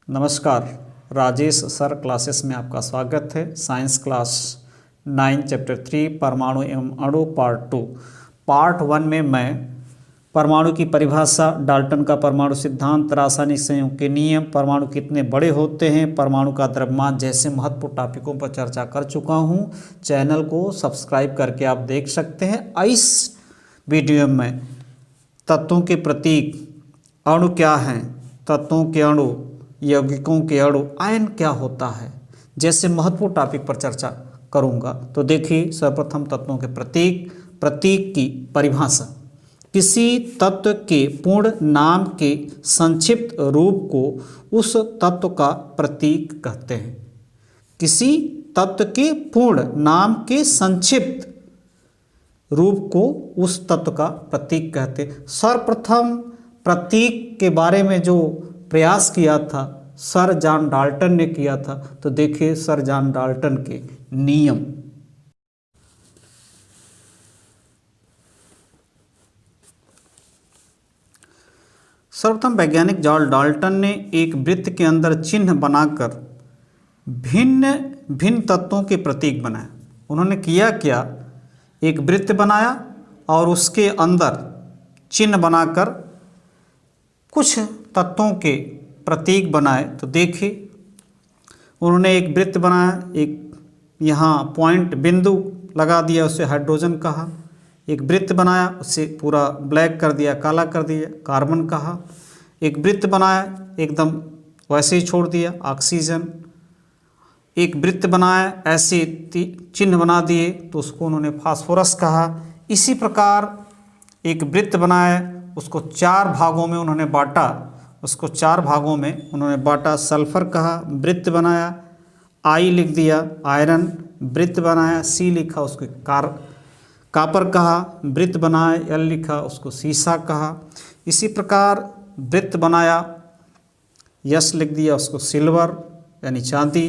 नमस्कार। Rajesh sir classes में आपका स्वागत है। साइंस क्लास 9 चैप्टर 3 परमाणु एवं अणु पार्ट 1 में मैं परमाणु की परिभाषा, डाल्टन का परमाणु सिद्धांत, रासायनिक संयोग के नियम, परमाणु कितने बड़े होते हैं, परमाणु का द्रव्यमान जैसे महत्वपूर्ण टॉपिकों पर चर्चा कर चुका हूं। चैनल को सब्सक्राइब करके आप देख सकते हैं। इस वीडियो में तत्वों के प्रतीक, अणु क्या हैं, तत्वों के अणु, यौगिकों के अणु, आयन क्या होता है, जैसे महत्वपूर्ण टॉपिक पर चर्चा करूंगा। तो देखिए, सर्वप्रथम तत्वों के प्रतीक की परिभाषा। किसी तत्व के पूर्ण नाम के संक्षिप्त रूप को उस तत्व का प्रतीक कहते हैं। किसी तत्व के पूर्ण नाम के संक्षिप्त रूप को उस तत्व का प्रतीक कहते हैं। सर्वप्रथम प्रतीक के बारे में जो प्रयास किया था सर जॉन डाल्टन ने किया था। तो देखिए सर जॉन डाल्टन के नियम। सर्वप्रथम वैज्ञानिक जॉन डाल्टन ने एक वृत्त के अंदर चिन्ह बनाकर भिन्न भिन्न तत्वों के प्रतीक बनाए। उन्होंने किया क्या, एक वृत्त बनाया और उसके अंदर चिन्ह बनाकर कुछ तत्वों के प्रतीक बनाए। तो देखिए, उन्होंने एक वृत्त बनाया, एक यहाँ पॉइंट बिंदु लगा दिया, उसे हाइड्रोजन कहा। एक वृत्त बनाया, उसे पूरा ब्लैक कर दिया, काला कर दिया, कार्बन कहा। एक वृत्त बनाया, एकदम वैसे ही छोड़ दिया, ऑक्सीजन। एक वृत्त बनाया, ऐसे चिन्ह बना दिए, तो उसको उन्होंने फास्फोरस कहा। इसी प्रकार एक वृत्त बनाया, उसको 4 भागों में उन्होंने बांटा, सल्फर कहा। वृत्त बनाया, आई लिख दिया, आयरन। वृत्त बनाया, सी लिखा, उसको कापर कहा। वृत्त बनाया, एल लिखा, उसको सीसा कहा। इसी प्रकार वृत्त बनाया, यस लिख दिया, उसको सिल्वर यानी चांदी।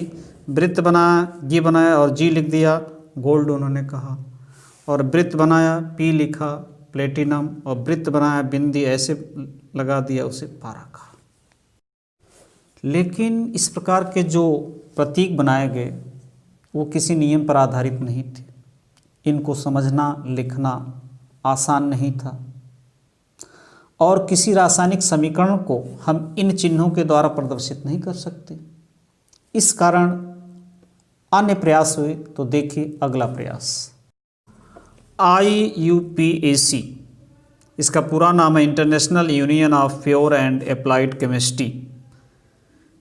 वृत्त बनाया, जी बनाया और जी लिख दिया, गोल्ड उन्होंने कहा। और वृत्त बनाया, पी लिखा, प्लेटिनम। और वृत्त बनाया, बिंदी ऐसे लगा दिया, उसे पारा कहा। लेकिन इस प्रकार के जो प्रतीक बनाए गए वो किसी नियम पर आधारित नहीं थे। इनको समझना, लिखना आसान नहीं था, और किसी रासायनिक समीकरण को हम इन चिन्हों के द्वारा प्रदर्शित नहीं कर सकते। इस कारण अन्य प्रयास हुए। तो देखिए अगला प्रयास, IUPAC, इसका पूरा नाम है international union of pure and applied chemistry,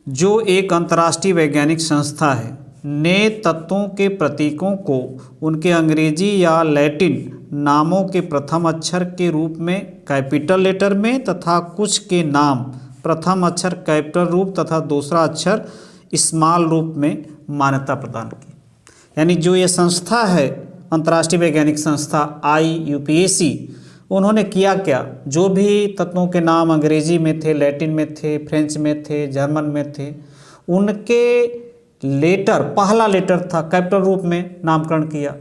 जो एक अंतर्राष्ट्रीय वैज्ञानिक संस्था है, ने तत्वों के प्रतीकों को उनके अंग्रेजी या लैटिन नामों के प्रथम अक्षर के रूप में कैपिटल लेटर में तथा कुछ के नाम प्रथम अक्षर कैपिटल रूप तथा दूसरा अक्षर स्मॉल रूप में मान्यता प्रदान की। यानी जो ये संस्था है, अंतर्राष्ट्रीय वैज्ञानिक संस्था IUPAC, उन्होंने किया क्या, जो भी तत्वों के नाम अंग्रेजी में थे, लैटिन में थे, फ्रेंच में थे, जर्मन में थे, उनके लेटर, पहला लेटर था कैपिटल रूप में नामकरण किया,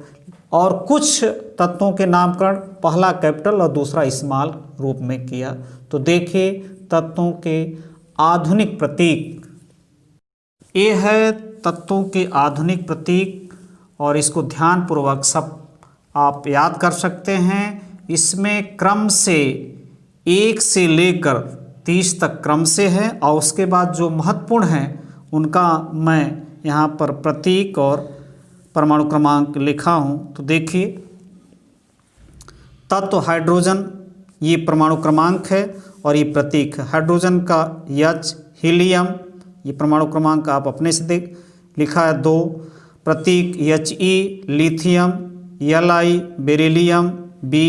और कुछ तत्वों के नामकरण पहला कैपिटल और दूसरा स्मॉल रूप में किया। तो देखिए तत्वों के आधुनिक प्रतीक, ये है तत्वों के आधुनिक प्रतीक, और इसको ध्यानपूर्वक सब आप याद कर सकते हैं। इसमें क्रम से 1 से लेकर 30 तक क्रम से है, और उसके बाद जो महत्वपूर्ण हैं उनका मैं यहाँ पर प्रतीक और परमाणु क्रमांक लिखा हूँ। तो देखिए, तत्व हाइड्रोजन, ये परमाणु क्रमांक है और ये प्रतीक है। हाइड्रोजन का H, हीलियम, ये परमाणु क्रमांक आप अपने से लिखा है 2। प्रतीक He, lithium, Li, beryllium, Be,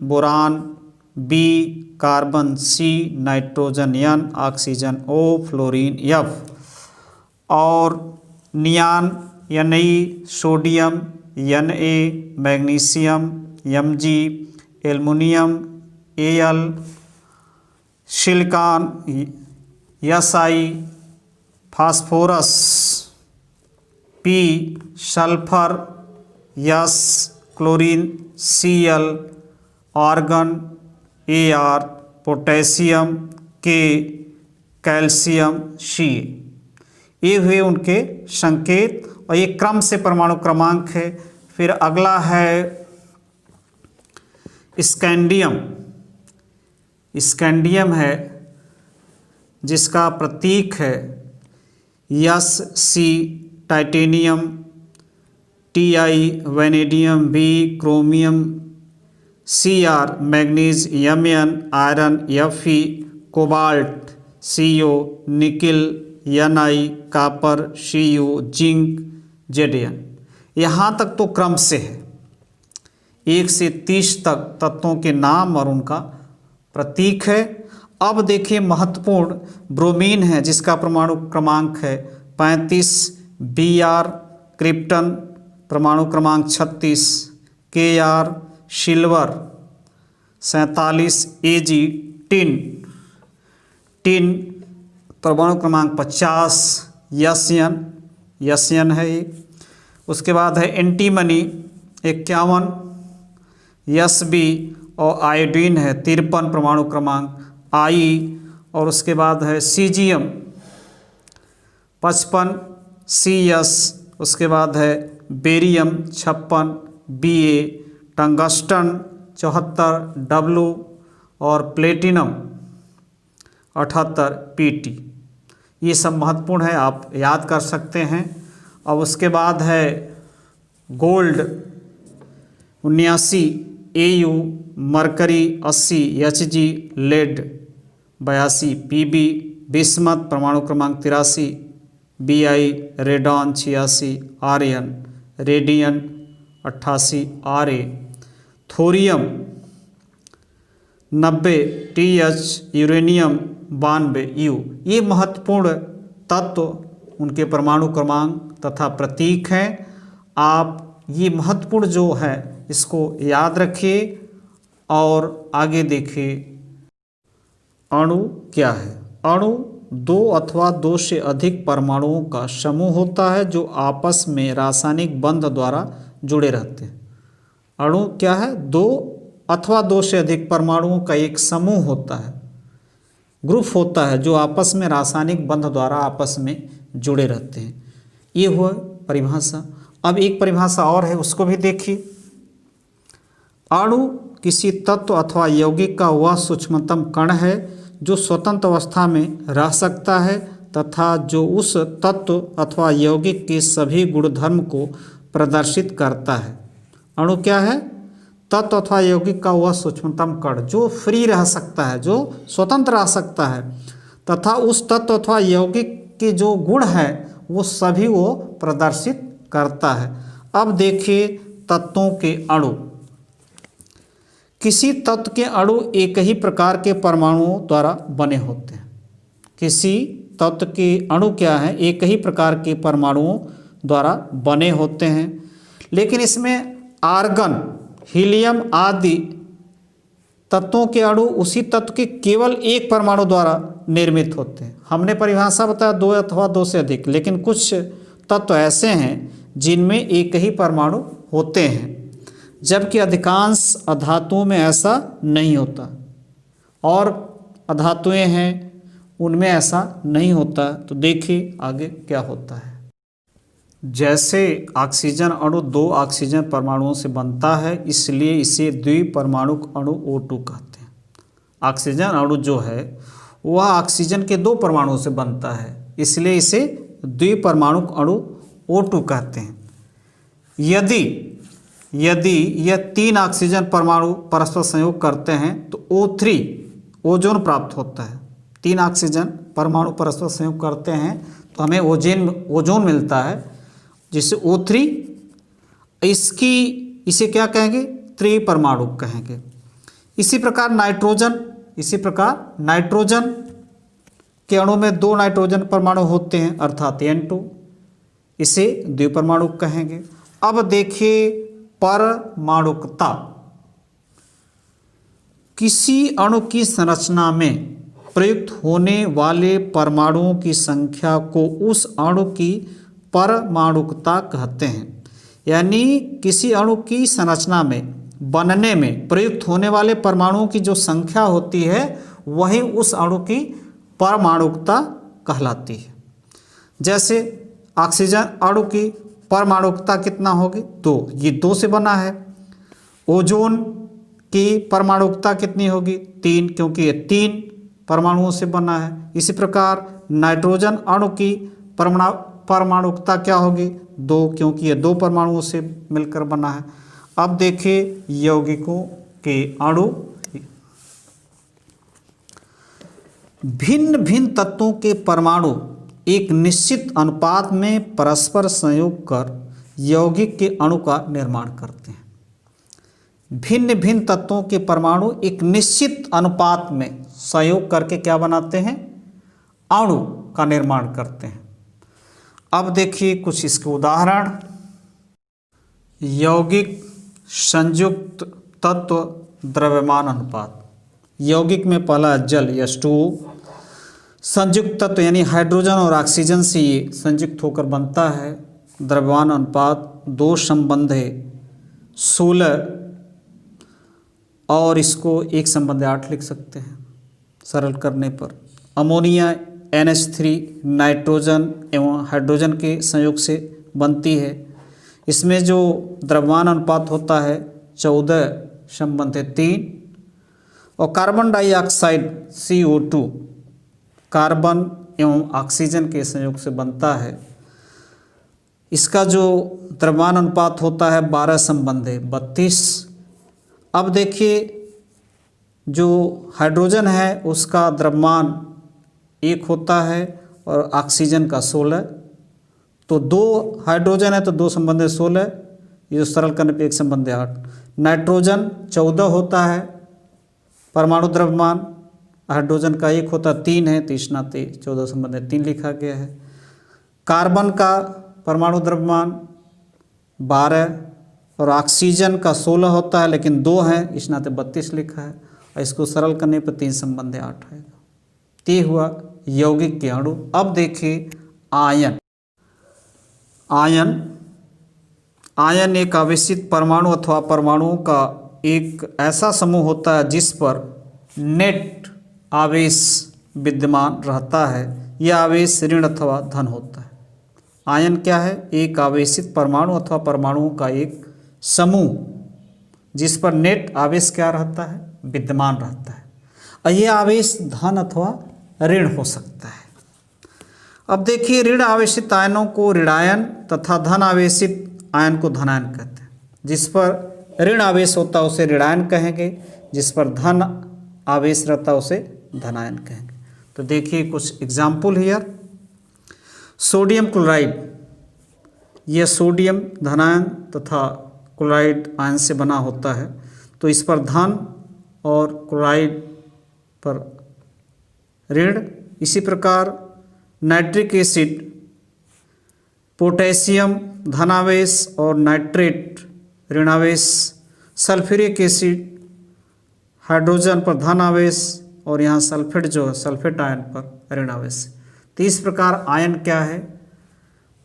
boron, B, carbon, C, nitrogen, N, oxygen, O, fluorine, F, और neon, Na, sodium, Na, magnesium, Mg, aluminium, Al, silicon, Si, phosphorus, P, sulphur, S, chlorine, Cl, argon, Ar, potassium, K, calcium C. ये हुए उनके संकेत और ये क्रम से परमाणु क्रमांक है। फिर अगला है स्कैंडियम। स्कैंडियम है जिसका प्रतीक है S C titanium, T vanadium, V chromium, Cr manganese, Mn iron, Fe cobalt, Co nickel, Ni copper, Cu zinc, Zn। यहाँ तक तो क्रम से है, 1 से 30 तक तत्वों के नाम और उनका प्रतीक है। अब देखिए महत्वपूर्ण ब्रोमीन है जिसका परमाणु क्रमांक है 35, Br क्रिप्टन परमाणु क्रमांक 36, Kr सिल्वर 47, Ag टिन परमाणु क्रमांक 50, यस्यन है ये। उसके बाद है एंटीमनी 51, Sb और आयोडीन है 53 परमाणु क्रमांक I। और उसके बाद है सीजियम 55, Cs। उसके बाद है बेरियम 56, Ba टंगस्टन 74, W और प्लेटिनम 78, Pt। ये सब महत्वपूर्ण है, आप याद कर सकते हैं। अब उसके बाद है gold 79, Au mercury 80, Hg lead 82, Pb bismuth परमाणु क्रमांक 83, Bi radon 86, Rn radium 88, Ra thorium 90, Th uranium 92, U। ये महत्वपूर्ण तत्व, उनके परमाणु क्रमांक तथा प्रतीक हैं। आप ये महत्वपूर्ण जो है इसको याद रखिए और आगे देखिए। अणु क्या है? अणु 2 अथवा 2 से अधिक परमाणुओं का समूह होता है जो आपस में रासायनिक बंध द्वारा जुड़े रहते हैं। अणु क्या है? 2 अथवा 2 से अधिक परमाणुओं का एक समूह होता है, ग्रुप होता है जो आपस में रासायनिक बंध द्वारा आपस में जुड़े रहते हैं। ये हुआ परिभाषा। अब एक परिभाषा और है, उसको भी देखिए। अणु किसी तत्व अथवा यौगिक का वह सूक्ष्मतम कण है जो स्वतंत्र अवस्था में रह सकता है तथा जो उस तत्व अथवा यौगिक के सभी गुणधर्म को प्रदर्शित करता है। अणु क्या है? तत्व अथवा यौगिक का वह सूक्ष्मतम कण जो फ्री रह सकता है, जो स्वतंत्र रह सकता है तथा उस तत्व अथवा यौगिक के जो गुण है वो सभी वो प्रदर्शित करता है। अब देखिए तत्वों के अणु। किसी तत्व के अणु एक ही प्रकार के परमाणुओं द्वारा बने होते हैं। किसी तत्व के अणु क्या है? एक ही प्रकार के परमाणुओं द्वारा बने होते हैं, लेकिन इसमें आर्गन, हीलियम आदि तत्वों के अणु उसी तत्व के केवल एक परमाणु द्वारा निर्मित होते हैं। हमने परिभाषा बताया 2 अथवा 2 से अधिक, लेकिन कुछ तत्व ऐसे हैं जिनमें एक ही परमाणु होते हैं, जबकि अधिकांश अधातुओं में ऐसा नहीं होता और अधातुएं हैं उनमें ऐसा नहीं होता। तो देखिए आगे क्या होता है। जैसे ऑक्सीजन अणु 2 ऑक्सीजन परमाणुओं से बनता है, इसलिए इसे द्विपरमाणुक अणु O2 कहते हैं। ऑक्सीजन अणु जो है वह ऑक्सीजन के 2 परमाणुओं से बनता है, इसलिए इसे द्विपरमाणुक अणु O2 कहते हैं। यदि यह 3 ऑक्सीजन परमाणु परस्पर संयोग करते हैं तो O3 ओजोन प्राप्त होता है। 3 ऑक्सीजन परमाणु परस्पर संयोग करते हैं तो हमें ओजोन मिलता है, जिसे O3। इसे क्या कहेंगे? त्रिपरमाणुक कहेंगे। इसी प्रकार नाइट्रोजन के अणु में 2 नाइट्रोजन परमाणु होते हैं अर्थात N2, इसे द्विपरमाणुक कहेंगे। अब देखिए परमाणुकता। किसी अणु की संरचना में प्रयुक्त होने वाले परमाणुओं की संख्या को उस अणु की परमाणुकता कहते हैं। यानी किसी अणु की संरचना में बनने में प्रयुक्त होने वाले परमाणुओं की जो संख्या होती है वही उस अणु की परमाणुकता कहलाती है। जैसे ऑक्सीजन अणु की परमाणुकता कितना होगी 2, ये 2 से बना है। ओजोन की परमाणुकता कितनी होगी 3, क्योंकि ये 3 परमाणुओं से बना है। इसी प्रकार नाइट्रोजन अणु की परमाणुकता क्या होगी 2, क्योंकि ये 2 परमाणुओं से मिलकर बना है। अब देखिए यौगिकों के अणु। भिन्न भिन्न तत्वों के परमाणु एक निश्चित अनुपात में परस्पर संयोग कर यौगिक के अणु का निर्माण करते हैं। भिन्न भिन्न तत्वों के परमाणु एक निश्चित अनुपात में संयोग करके क्या बनाते हैं, अणु का निर्माण करते हैं। अब देखिए कुछ इसके उदाहरण। यौगिक संयुक्त तत्व द्रव्यमान अनुपात। यौगिक में पहला जल H2O, संयुक्त तत्व यानी हाइड्रोजन और ऑक्सीजन से ये संयुक्त होकर बनता है। द्रव्यमान अनुपात 2 संबंध है 16 और इसको 1 संबंध 8 लिख सकते हैं सरल करने पर। अमोनिया NH3 नाइट्रोजन एवं हाइड्रोजन के संयोग से बनती है। इसमें जो द्रव्यमान अनुपात होता है 14 संबंध 3। और कार्बन डाइऑक्साइड CO2 कार्बन एवं ऑक्सीजन के संयोग से बनता है। इसका जो द्रव्यमान अनुपात होता है 12 संबंध 32। अब देखिए जो हाइड्रोजन है उसका द्रव्यमान 1 होता है और ऑक्सीजन का 16, तो 2 हाइड्रोजन है तो 2 संबंध 16, ये जो सरल करने पे 1 संबंध 8। नाइट्रोजन 14 होता है परमाणु द्रव्यमान, हाइड्रोजन का 1 होता 3 है, तो इस नाते 14 संबंध 3 लिखा गया है। कार्बन का परमाणु द्रव्यमान 12 और ऑक्सीजन का 16 होता है, लेकिन 2 हैं, इस नाते 32 लिखा है। और इसको सरल करने पर 3 संबंध 8 आएगा। ये हुआ यौगिक के अणु। अब देखिए आयन। आयन एक आवेशित परमाणु अथवा परमाणुओं का एक ऐसा समूह होता है जिस पर नेट आवेश विद्यमान रहता है। यह आवेश ऋण अथवा धन होता है। आयन क्या है? एक आवेशित परमाणु अथवा परमाणुओं का एक समूह जिस पर नेट आवेश क्या रहता है? विद्यमान रहता है। और यह आवेश धन अथवा ऋण हो सकता है। अब देखिए ऋण आवेशित आयनों को ऋणायन तथा धन आवेशित आयन को धनायन कहते हैं। जिस पर ऋण आवेश होता है उसे ऋणायन कहेंगे, जिस पर धन आवेश रहता है उसे धनायन कहेंगे। तो देखिए कुछ एग्जाम्पल हियर। सोडियम क्लोराइड, यह सोडियम धनायन तथा क्लोराइड आयन से बना होता है, तो इस पर धन और क्लोराइड पर ऋण। इसी प्रकार नाइट्रिक एसिड, पोटेशियम धनावेश और नाइट्रेट ऋणावेश। सल्फ्यूरिक एसिड हाइड्रोजन पर धन आवेश और यहाँ सल्फेट जो है सल्फेट आयन पर ऋणावेश। तो इस प्रकार आयन क्या है?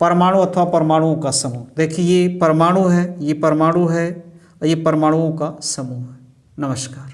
परमाणु अथवा परमाणुओं का समूह। देखिए ये परमाणु है, ये परमाणु है और ये परमाणुओं का समूह है। नमस्कार।